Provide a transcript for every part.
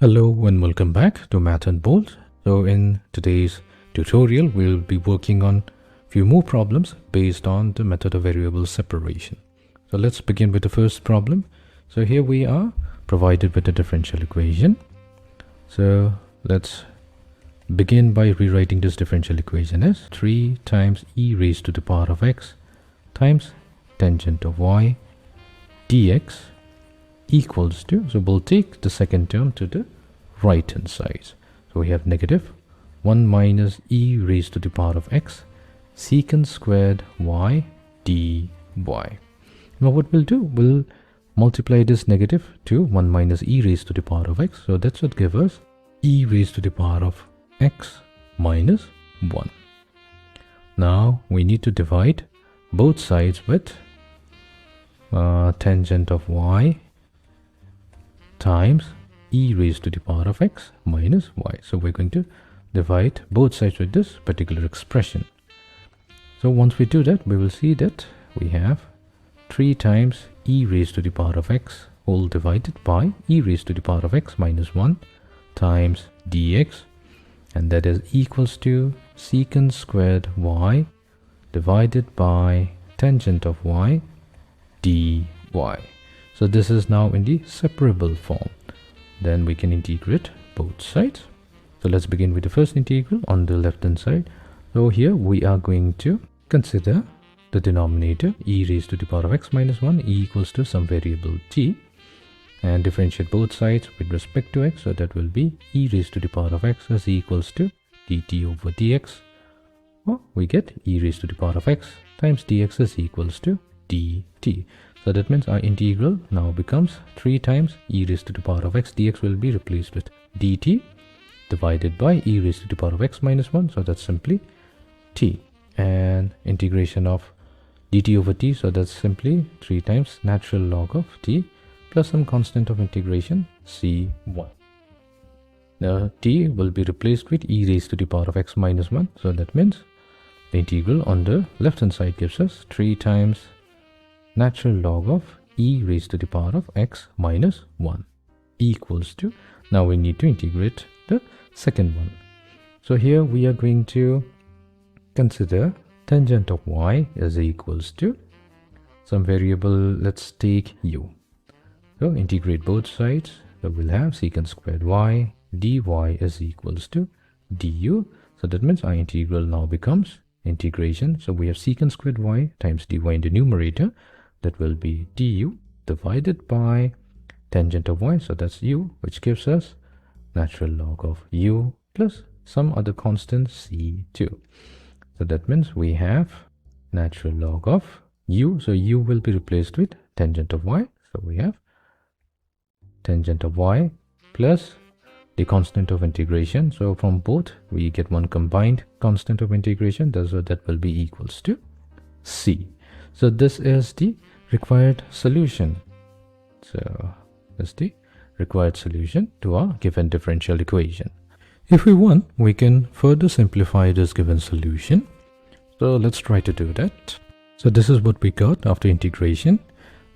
Hello and welcome back to MathandBolt. So in today's tutorial, we'll be working on a few more problems based on the method of variable separation. So let's begin with the first problem. So here we are provided with a differential equation. So let's begin by rewriting this differential equation as 3 times e raised to the power of x times tangent of y dx equals to, so we'll take the second term to the right hand side. So we have negative 1 minus e raised to the power of x secant squared y dy. Now what we'll do, we'll multiply this negative to 1 minus e raised to the power of x. So that's what gives us e raised to the power of x minus 1. Now we need to divide both sides with tangent of y times e raised to the power of x minus y. So we're going to divide both sides with this particular expression. So once we do that, we will see that we have 3 times e raised to the power of x whole divided by e raised to the power of x minus 1 times dx, and that is equals to secant squared y divided by tangent of y dy. So this is now in the separable form. Then we can integrate both sides. So let's begin with the first integral on the left hand side. So here we are going to consider the denominator e raised to the power of x minus 1 equals to some variable t, and differentiate both sides with respect to x. So that will be e raised to the power of x is equals to dt over dx. Well, we get e raised to the power of x times dx is equals to dt. So that means our integral now becomes 3 times e raised to the power of x dx will be replaced with dt divided by e raised to the power of x minus 1. So that's simply t, and integration of dt over t. So that's simply 3 times natural log of t plus some constant of integration c1. Now t will be replaced with e raised to the power of x minus 1. So that means the integral on the left hand side gives us 3 times natural log of e raised to the power of x minus 1 equals to, now we need to integrate the second one. So here we are going to consider tangent of y is equals to some variable, let's take u. So integrate both sides. So we'll have secant squared y dy is equals to du. So that means our integral now becomes integration. So we have secant squared y times dy in the numerator. That will be du divided by tangent of y. So that's u, which gives us natural log of u plus some other constant c2. So that means we have natural log of u. So u will be replaced with tangent of y. So we have tangent of y plus the constant of integration. So from both we get one combined constant of integration. So that will be equals to c. So this is the required solution. So that's the required solution to our given differential equation. If we want, we can further simplify this given solution. So let's try to do that. So this is what we got after integration.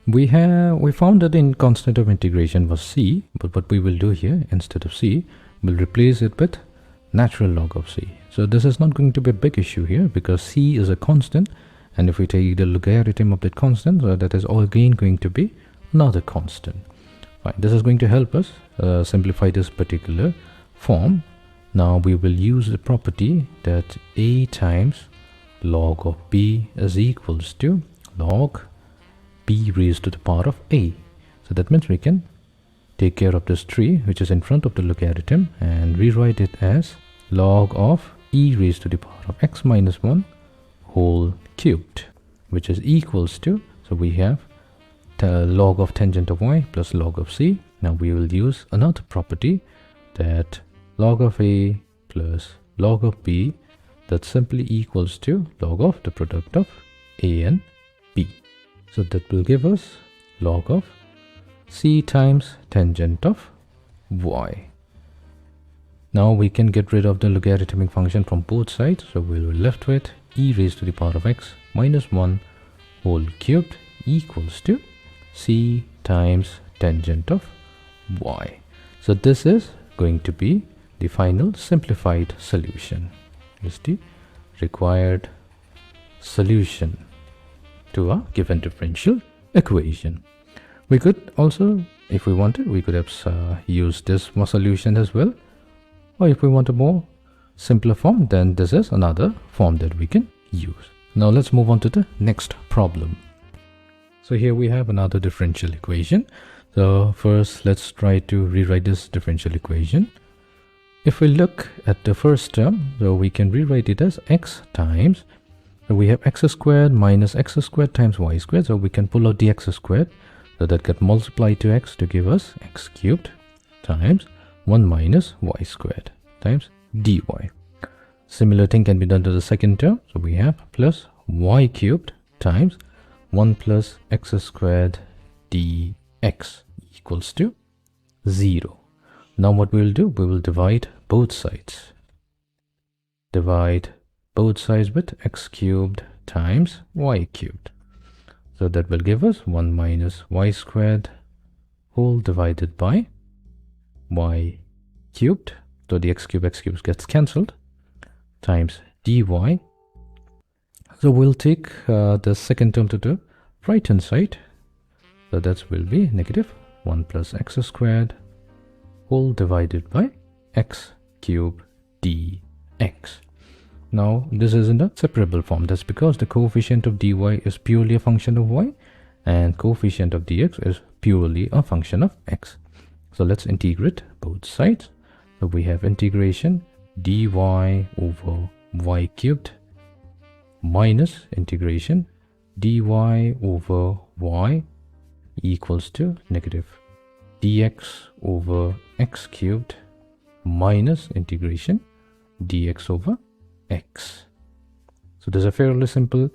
We found that the constant of integration was c, but what we will do here, instead of c, we'll replace it with natural log of c. So this is not going to be a big issue here because c is a constant, and if we take the logarithm of that constant, so that is all again going to be another constant. Fine. This is going to help us simplify this particular form. Now we will use the property that a times log of b is equals to log b raised to the power of a. So that means we can take care of this 3 which is in front of the logarithm and rewrite it as log of e raised to the power of x minus 1 whole cubed, which is equals to, so we have the log of tangent of y plus log of c. Now we will use another property that log of a plus log of b, that simply equals to log of the product of a and b. So that will give us log of c times tangent of y. Now we can get rid of the logarithmic function from both sides. So we will be left with e raised to the power of x minus 1 whole cubed equals to c times tangent of y. So this is going to be the final simplified solution. Is the required solution to a given differential equation. We could also, if we wanted, we could have used this solution as well, or if we want a more simpler form, then this is another form that we can use. Now let's move on to the next problem. So here we have another differential equation. So first let's try to rewrite this differential equation. If we look at the first term, so we can rewrite it as x times, so we have x squared minus x squared times y squared, so we can pull out the x squared, so that get multiplied to x to give us x cubed times 1 minus y squared times dy. Similar thing can be done to the second term, so we have plus y cubed times 1 plus x squared dx equals to 0. Now what we will do, we will divide both sides. Divide both sides with x cubed times y cubed. So that will give us 1 minus y squared whole divided by y cubed. So the x cubed gets cancelled times dy. So we'll take the second term to the right hand side. So that will be negative 1 plus x squared whole divided by x cubed dx. Now this is in the separable form. That's because the coefficient of dy is purely a function of y and coefficient of dx is purely a function of x. So let's integrate both sides. So we have integration dy over y cubed minus integration dy over y equals to negative dx over x cubed minus integration dx over x. So there's a fairly simple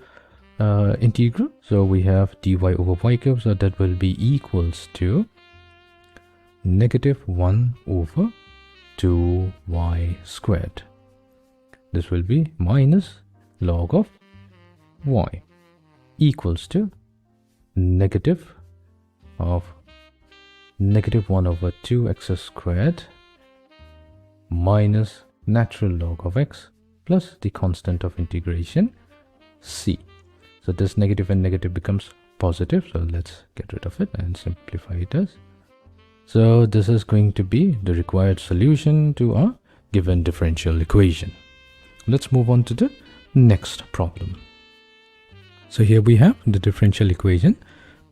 integral. So we have dy over y cubed, so that will be equals to negative 1 over 2y squared. This will be minus log of y equals to negative of negative 1 over 2x squared minus natural log of x plus the constant of integration c. So this negative and negative becomes positive, so let's get rid of it and simplify it as. So this is going to be the required solution to a given differential equation. Let's move on to the next problem. So here we have the differential equation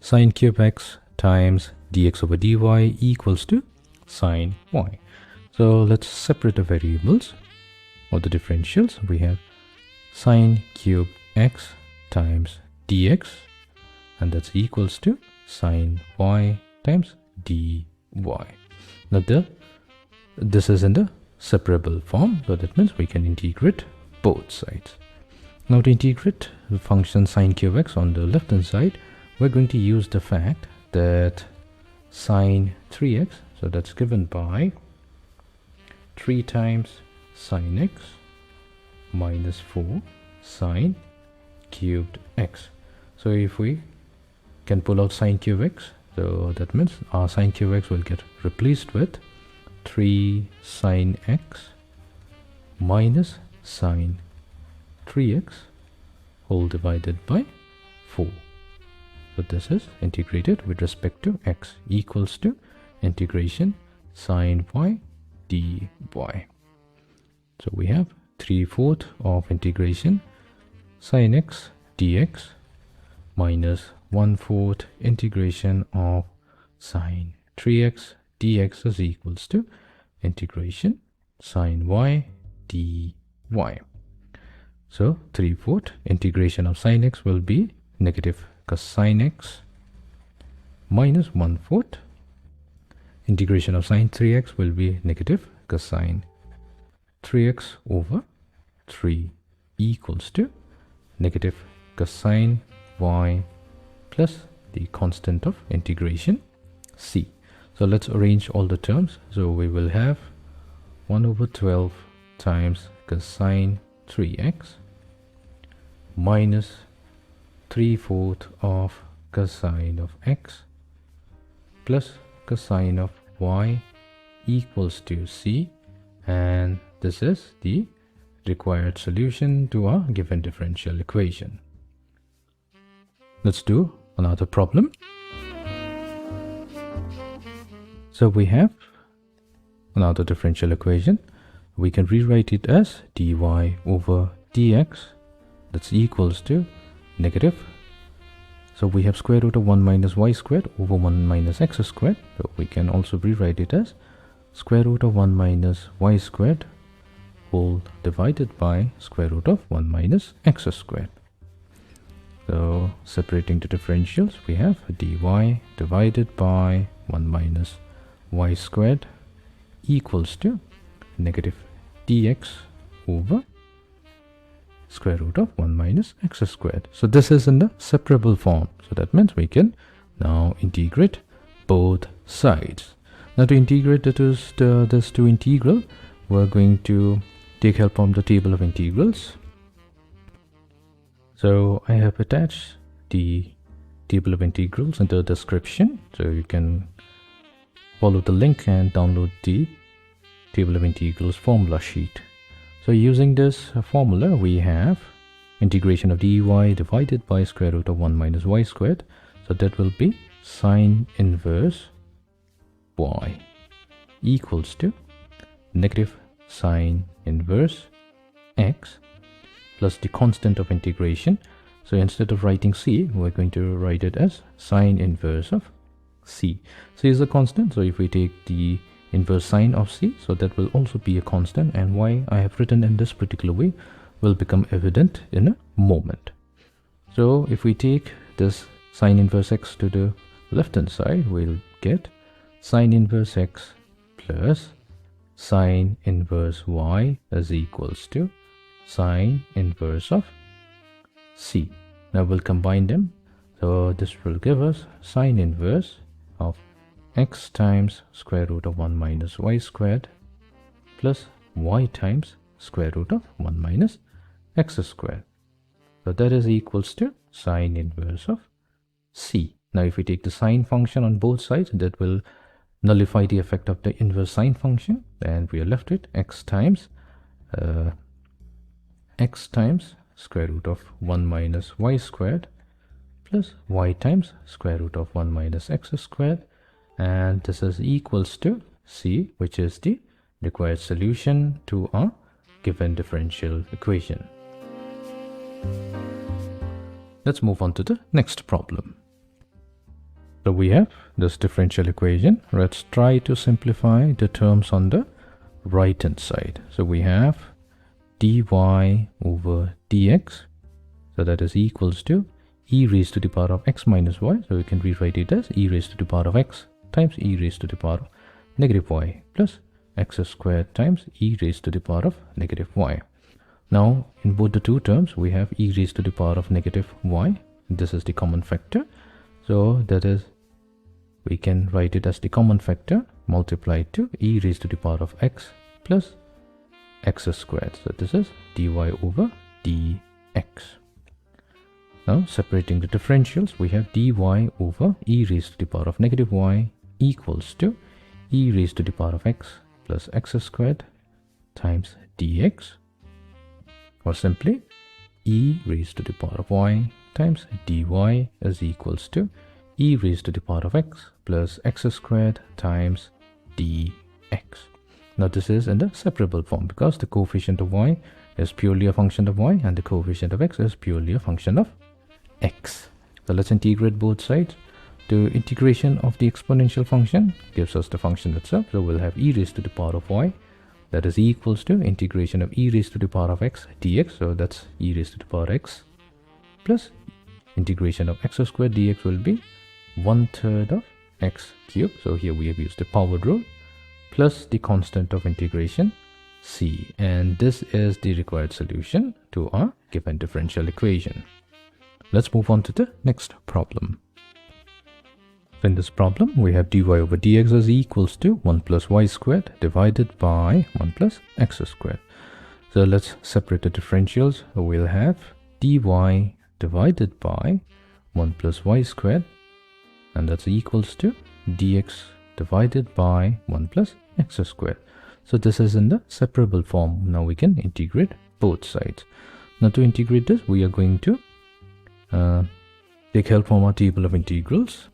sine cube x times dx over dy equals to sine y. So let's separate the variables or the differentials. We have sine cube x times dx, and that's equals to sine y times dy. Now this is in the separable form, so that means we can integrate both sides. Now to integrate the function sine cube x on the left hand side, we're going to use the fact that sine 3x, so that's given by 3 times sine x minus 4 sine cubed x. So if we can pull out sine cube x, so that means our sine cube x will get replaced with 3 sine x minus sine 3x whole divided by 4. So this is integrated with respect to x equals to integration sine y dy. So we have 3/4 of integration sine x dx minus 1/4 integration of sine 3x dx is equals to integration sine y dy. So 3/4 integration of sine x will be negative cosine x minus 1/4 integration of sine 3x will be negative cosine 3x over 3 equals to negative cosine y plus the constant of integration c. So let's arrange all the terms. So we will have 1 over 12 times cosine 3x minus 3/4 of cosine of x plus cosine of y equals to C, and this is the required solution to our given differential equation. Let's do another problem. So we have another differential equation. We can rewrite it as dy over dx, that's equals to negative. So we have square root of 1 minus y squared over 1 minus x squared. So we can also rewrite it as square root of 1 minus y squared whole divided by square root of 1 minus x squared. So separating the differentials, we have dy divided by 1 minus y squared equals to negative dx over square root of 1 minus x squared. So this is in the separable form. So that means we can now integrate both sides. Now to integrate this to integral, we're going to take help from the table of integrals. So I have attached the table of integrals in the description, so you can follow the link and download the table of integrals formula sheet. So using this formula, we have integration of dy divided by square root of 1 minus y squared. So that will be sine inverse y equals to negative sine inverse x plus the constant of integration. So instead of writing c, we're going to write it as sine inverse of c. C is a constant, so if we take the inverse sine of c, so that will also be a constant, and why I have written in this particular way will become evident in a moment. So if we take this sine inverse x to the left hand side, we'll get sine inverse x plus sine inverse y is equals to sine inverse of c. Now we'll combine them, so this will give us sine inverse of x times square root of 1 minus y squared plus y times square root of 1 minus x squared. So that is equals to sine inverse of c. Now if we take the sine function on both sides, that will nullify the effect of the inverse sine function, and we are left with x times square root of 1 minus y squared plus y times square root of 1 minus x squared, and this is equals to c, which is the required solution to our given differential equation. Let's move on to the next problem. So we have this differential equation. Let's try to simplify the terms on the right hand side. So we have dy over dx, so that is equals to e raised to the power of x minus y. So we can rewrite it as e raised to the power of x times e raised to the power of negative y plus x squared times e raised to the power of negative y. Now in both the two terms, we have e raised to the power of negative y. This is the common factor, so that is, we can write it as the common factor multiplied to e raised to the power of x plus x squared. So this is dy over dx. Now separating the differentials, we have dy over e raised to the power of negative y equals to e raised to the power of x plus x squared times dx, or simply e raised to the power of y times dy is equals to e raised to the power of x plus x squared times dx. Now this is in the separable form because the coefficient of y is purely a function of y and the coefficient of x is purely a function of x. So let's integrate both sides. The integration of the exponential function gives us the function itself. So we'll have e raised to the power of y, that is equals to integration of e raised to the power of x dx. So that's e raised to the power x plus integration of x squared dx will be 1/3 of x cubed. So here we have used the power rule plus the constant of integration c, and this is the required solution to our given differential equation. Let's move on to the next problem. In this problem, we have dy over dx is equals to 1 plus y squared divided by 1 plus x squared. So let's separate the differentials. We'll have dy divided by 1 plus y squared, and that's equals to dx divided by 1 plus x squared. So this is in the separable form. Now we can integrate both sides. Now to integrate this, we are going to take help from our table of integrals.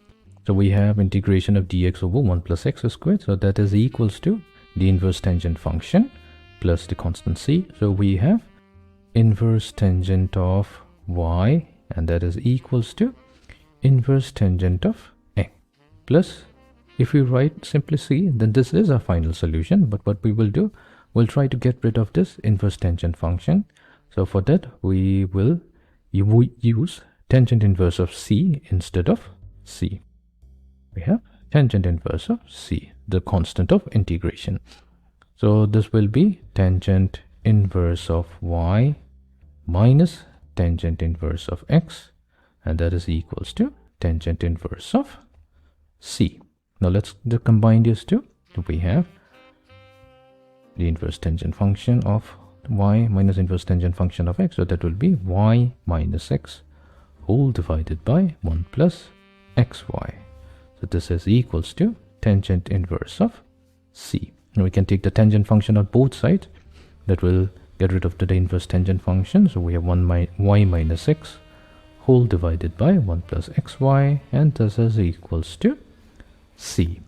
So we have integration of dx over 1 plus x squared. So that is equals to the inverse tangent function plus the constant c. So we have inverse tangent of y, and that is equals to inverse tangent of x plus, if we write simply c, then this is our final solution. But what we will do, we'll try to get rid of this inverse tangent function. So for that, we will use tangent inverse of c instead of c. We have tangent inverse of c, the constant of integration. So this will be tangent inverse of y minus tangent inverse of x, and that is equals to tangent inverse of c. Now let's combine these two. We have the inverse tangent function of y minus inverse tangent function of x. So that will be y minus x whole divided by 1 plus xy. So this is equals to tangent inverse of c. Now we can take the tangent function on both sides. That will get rid of the inverse tangent function. So we have y minus x whole divided by 1 plus xy, and this is equals to c.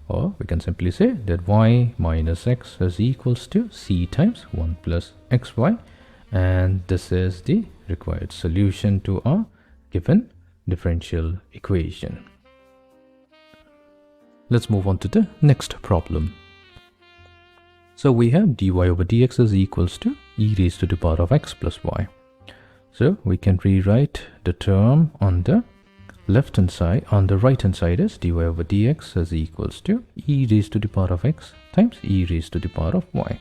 Or we can simply say that y minus x is equals to c times 1 plus xy, and this is the required solution to our given differential equation. Let's move on to the next problem. So we have dy over dx is equals to e raised to the power of x plus y. So we can rewrite the term on the left hand side, on the right hand side as dy over dx is equals to e raised to the power of x times e raised to the power of y.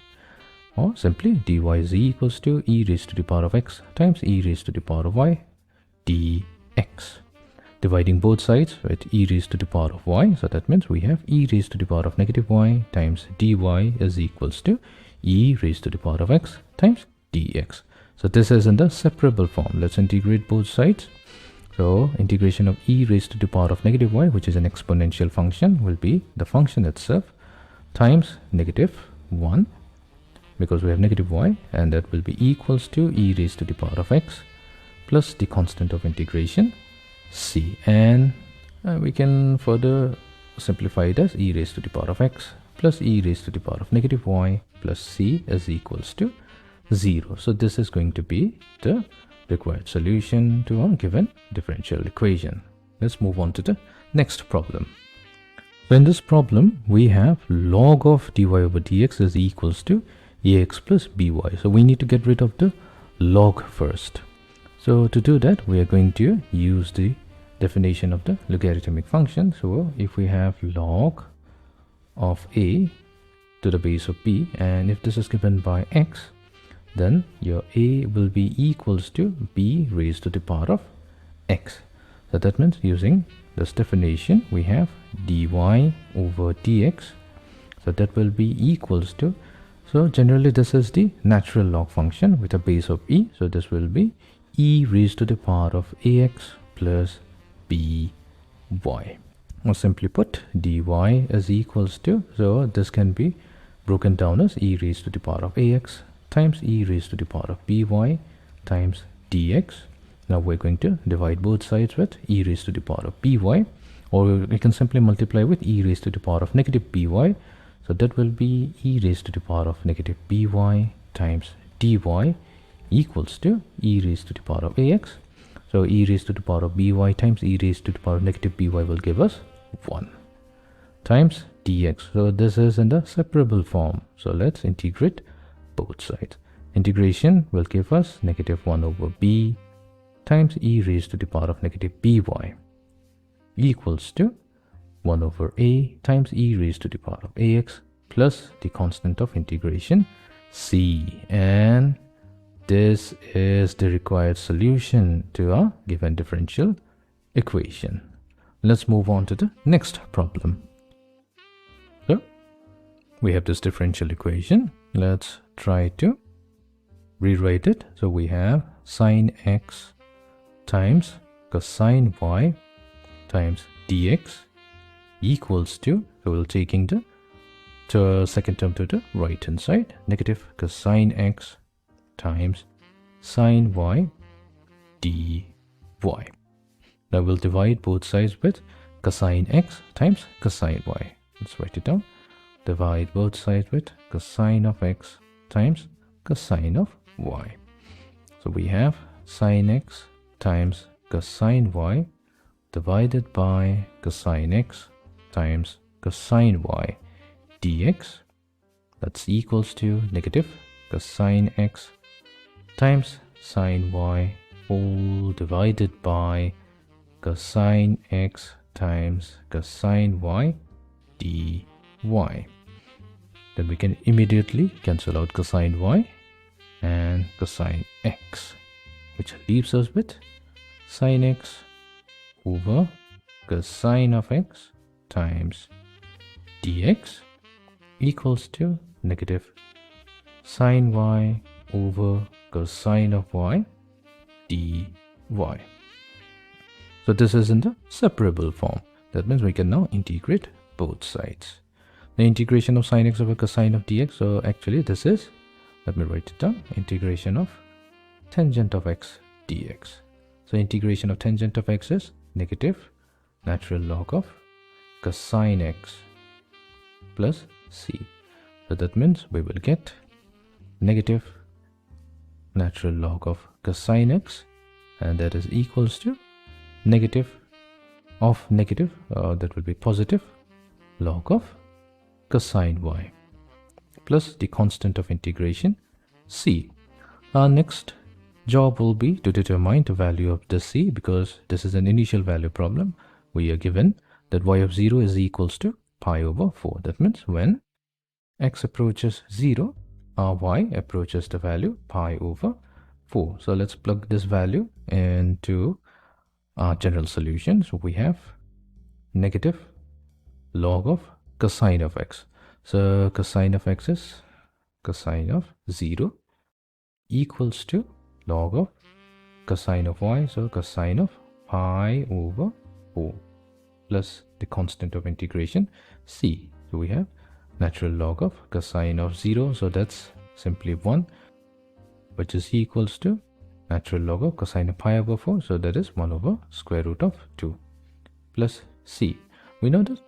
Or simply dy is equals to e raised to the power of x times e raised to the power of y dx. Dividing both sides with e raised to the power of y, so that means we have e raised to the power of negative y times dy is equals to e raised to the power of x times dx. So this is in the separable form. Let's integrate both sides. So integration of e raised to the power of negative y, which is an exponential function, will be the function itself times negative 1, because we have negative y, and that will be equals to e raised to the power of x plus the constant of integration c, and we can further simplify it as e raised to the power of x plus e raised to the power of negative y plus c is equals to 0. So this is going to be the required solution to our given differential equation. Let's move on to the next problem. So in this problem, we have log of dy over dx is equals to ax plus by. So we need to get rid of the log first. So to do that, we are going to use the definition of the logarithmic function. So if we have log of a to the base of b, and if this is given by x, then your a will be equals to b raised to the power of x. So that means using this definition, we have dy over dx. So that will be equals to, so generally this is the natural log function with a base of e. So this will be e raised to the power of ax plus by. Or simply put, dy is equals to, so this can be broken down as e raised to the power of ax times e raised to the power of by times dx. Now we're going to divide both sides with e raised to the power of by, or we can simply multiply with e raised to the power of negative by. So that will be e raised to the power of negative by times dy equals to e raised to the power of ax. So e raised to the power of by times e raised to the power of negative by will give us 1 times dx. So this is in the separable form. So let's integrate both sides. Integration will give us negative 1 over b times e raised to the power of negative by equals to 1 over a times e raised to the power of ax plus the constant of integration c, and this is the required solution to our given differential equation. Let's move on to the next problem. So we have this differential equation. Let's try to rewrite it. So we have sine x times cosine y times dx equals to, so we're taking the second term to the right hand side, negative cosine x times sine y dy. Now we'll divide both sides with cosine x times cosine y. Let's write it down. Divide both sides with cosine of x times cosine of y. So we have sine x times cosine y divided by cosine x times cosine y dx. That's equals to negative cosine x times sine y all divided by cosine x times cosine y dy. Then we can immediately cancel out cosine y and cosine x, which leaves us with sine x over cosine of x times dx equals to negative sine y over cosine of y dy. So this is in the separable form. That means we can now integrate both sides. The integration of sine x over cosine of dx, so actually this is, let me write it down, integration of tangent of x dx. So integration of tangent of x is negative natural log of cosine x plus c. So that means we will get negative natural log of cosine x, and that is equals to negative of negative, that will be positive log of cosine y plus the constant of integration c. Our next job will be to determine the value of the c, because this is an initial value problem. We are given that y of 0 is equals to pi over 4. That means when x approaches 0, our y approaches the value pi over 4. So let's plug this value into our general solution. So we have negative log of cosine of x. So cosine of x is cosine of 0 equals to log of cosine of y, so cosine of pi over 4 plus the constant of integration c. So we have natural log of cosine of 0, so that's simply 1, which is equals to natural log of cosine of pi over 4, so that is 1 over square root of 2 plus c. We know that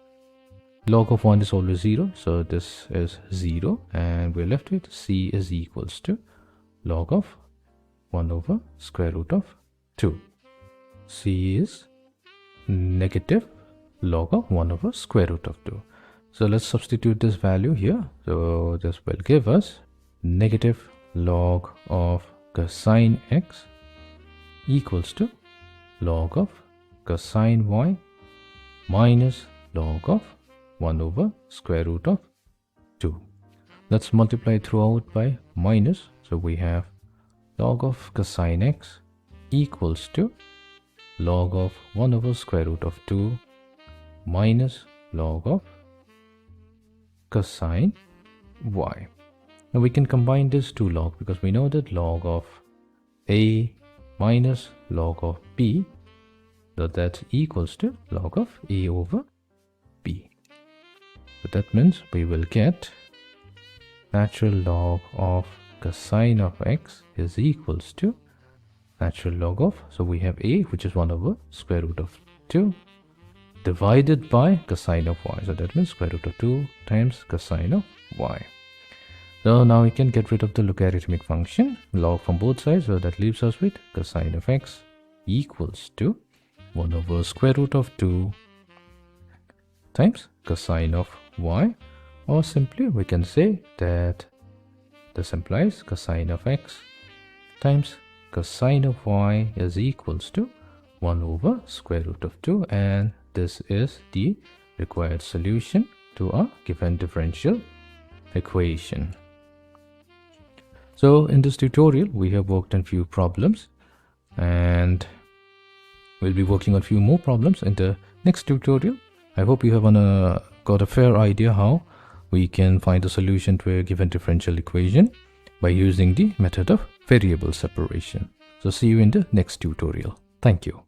log of 1 is always 0, so this is 0, and we're left with c is equals to log of 1 over square root of 2. C is negative log of 1 over square root of 2. So let's substitute this value here. So this will give us negative log of cosine x equals to log of cosine y minus log of 1 over square root of 2. Let's multiply throughout by minus. So we have log of cosine x equals to log of 1 over square root of 2 minus log of cosine y. Now we can combine this two log, because we know that log of a minus log of b, so that equals to log of a over b. So that means we will get natural log of cosine of x is equals to natural log of, so we have a, which is 1 over square root of 2 divided by cosine of y. So that means square root of 2 times cosine of y. So now we can get rid of the logarithmic function log from both sides. So that leaves us with cosine of x equals to 1 over square root of 2 times cosine of y, or simply we can say that this implies cosine of x times cosine of y is equals to 1 over square root of 2, and this is the required solution to our given differential equation. So in this tutorial we have worked on few problems, and we'll be working on few more problems in the next tutorial. I hope you have got a fair idea how we can find a solution to a given differential equation by using the method of variable separation. So see you in the next tutorial. Thank you.